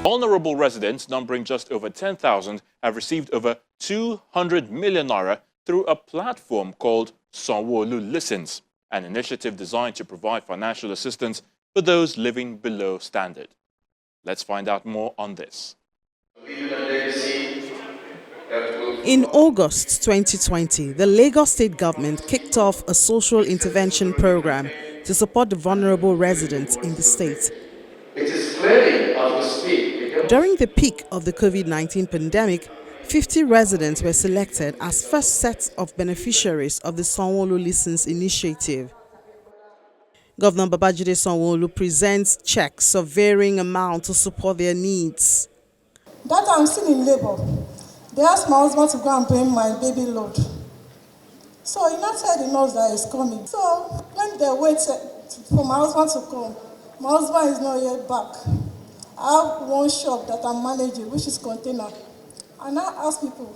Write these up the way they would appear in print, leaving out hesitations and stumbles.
Vulnerable residents numbering just over 10,000 have received over 200 million naira through a platform called Sanwo-Olu Listens, an initiative designed to provide financial assistance for those living below standard. Let's find out more on this. In August 2020, the Lagos State government kicked off a social intervention program to support the vulnerable residents in the state. It is clearly as we speak. During the peak of the COVID-19 pandemic, 50 residents were selected as first sets of beneficiaries of the Sanwo-Olu Listens initiative. Governor Babajide Sanwo-Olu presents checks of varying amounts to support their needs. That I'm still in labor. They asked my husband to go and bring my baby load. So he not tell the nurse that he's coming. So when they waited for my husband to come, my husband is not yet back. I have one shop that I'm managing, which is container. And I ask people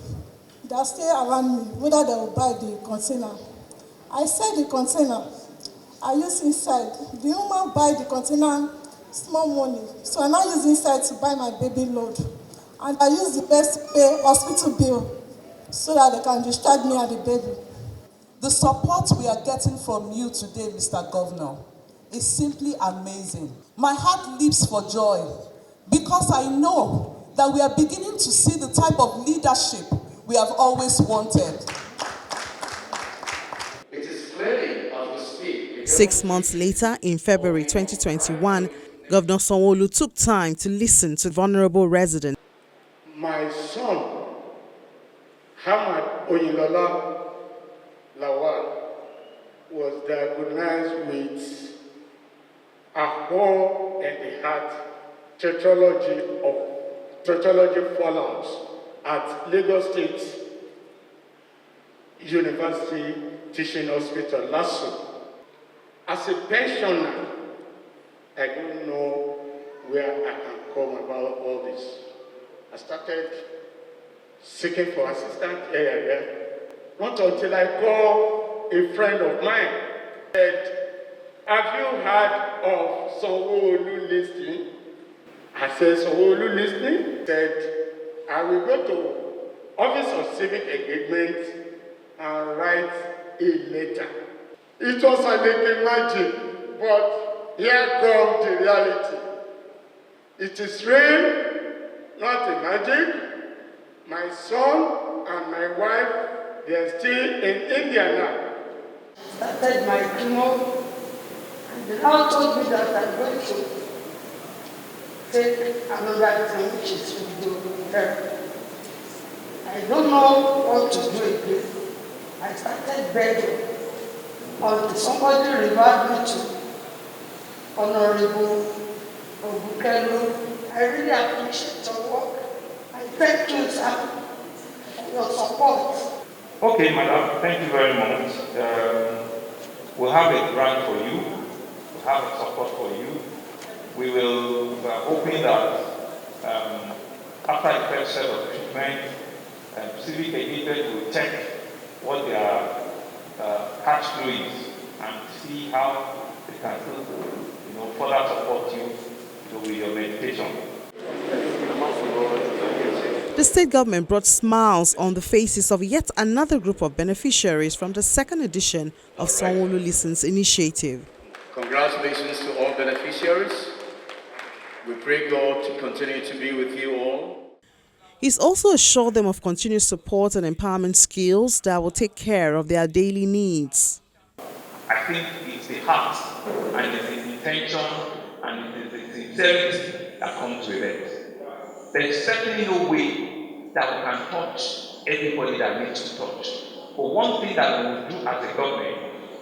that stay around me whether they will buy the container. I said the container, I use inside. The woman buy the container, small money. So I now use inside to buy my baby load. And I use the best to pay hospital bill so that they can discharge me and the baby. The support we are getting from you today, Mr. Governor, is simply amazing. My heart leaps for joy because I know that we are beginning to see the type of leadership we have always wanted. It is clearly as we speak. 6 months later, in February 2021, Governor Sanwo-Olu took time to listen to vulnerable residents. My son, Hamad Oyilola Lawal, was diagnosed with a hole in the heart tetralogy fallout at Lagos State University Teaching Hospital, LASU. As a pensioner, I don't know where I can come about all this. I started seeking for assistance here. Not until I called a friend of mine. Said, have you heard of Sanwo-Olu Listening? I said, Sanwo-Olu Listening? Said, I will go to Office of Civic Engagement and write a letter. It was like magic, but here comes the reality. It is real, not a magic. My son and my wife, they are still in India now. Started my chemo, and they now told me that I'm going to take another thing, which is radiotherapy. I don't know what to do again. I started begging until somebody referred me to Honorable Obukelu. I really appreciate your work. I thank you, sir, for your support. Okay, madam, thank you very much. We'll have a grant for you. We'll have a support for you. We are hoping that after the first set of treatment, civic engagement will check what their cash flow is and see how they can further support you with your medication. The state government brought smiles on the faces of yet another group of beneficiaries from the second edition of Sanwo-Olu Listens initiative. Congratulations to all beneficiaries. We pray God to continue to be with you all. He's also assured them of continued support and empowerment skills that will take care of their daily needs. I think it's the heart and it's the intention and it's the sincerity that comes with it. There is certainly no way that we can touch everybody that needs to touch. But one thing that we will do as a government,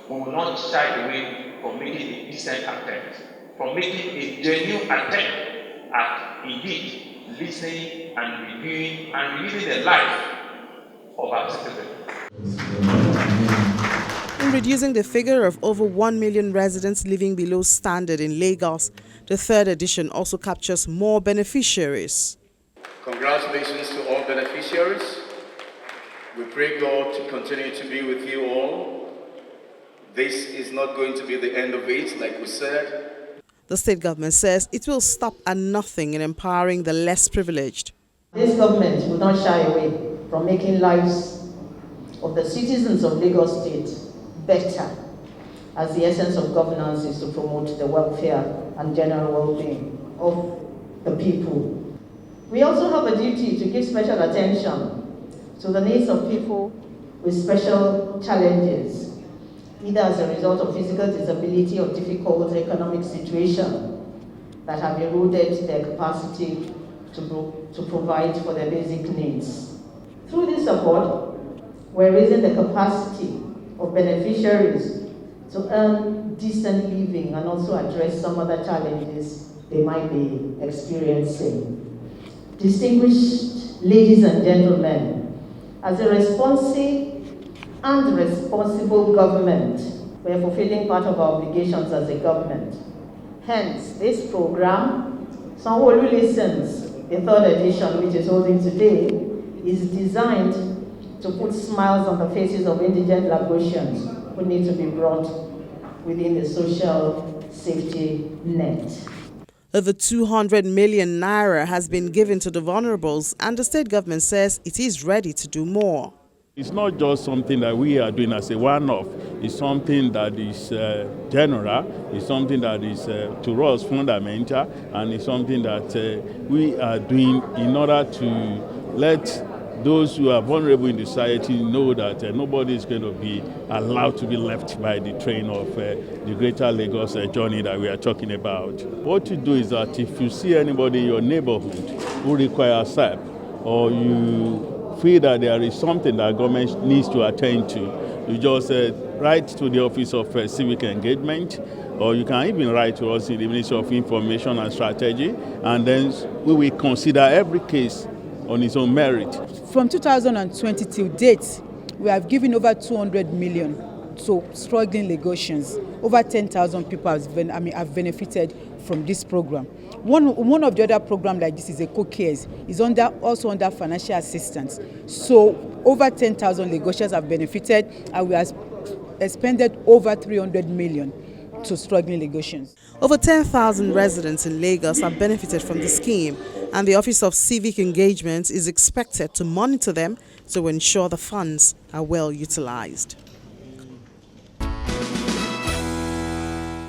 we will not shy away from making a decent attempt, from making a genuine attempt at indeed listening and reviewing and reliving the life of our citizens. In reducing the figure of over 1 million residents living below standard in Lagos, the third edition also captures more beneficiaries. Congratulations to all beneficiaries. We pray God to continue to be with you all. This is not going to be the end of it, like we said. The state government says it will stop at nothing in empowering the less privileged. This government will not shy away from making lives of the citizens of Lagos State better, as the essence of governance is to promote the welfare and general well-being of the people. We also have a duty to give special attention to the needs of people with special challenges, either as a result of physical disability or difficult economic situation that have eroded their capacity to provide for their basic needs. Through this support, we're raising the capacity of beneficiaries to earn decent living and also address some other challenges they might be experiencing. Distinguished ladies and gentlemen, as a responsive and responsible government, we are fulfilling part of our obligations as a government. Hence, this program, Sanwo-Olu Listens, the third edition, which is holding today, is designed to put smiles on the faces of indigent Lagosians who need to be brought within the social safety net. Over 200 million naira has been given to the vulnerables, and the state government says it is ready to do more. It's not just something that we are doing as a one-off. It's something that is general. It's something that is to us fundamental, and it's something that we are doing in order to let those who are vulnerable in the society know that nobody is going to be allowed to be left by the train of the greater Lagos journey that we are talking about. What you do is that if you see anybody in your neighborhood who requires help, or you feel that there is something that government needs to attend to, you just write to the Office of Civic Engagement, or you can even write to us in the Ministry of Information and Strategy, and then we will consider every case on its own merit. From 2020 till date, we have given over 200 million to struggling Lagosians. Over 10,000 people have benefited from this program. One of the other programs like this is a co-cares, is also under financial assistance. So over 10,000 Lagosians have benefited, and we have expended over 300 million to struggling Lagosians. Over 10,000 residents in Lagos have benefited from the scheme, and the Office of Civic Engagement is expected to monitor them to ensure the funds are well utilized.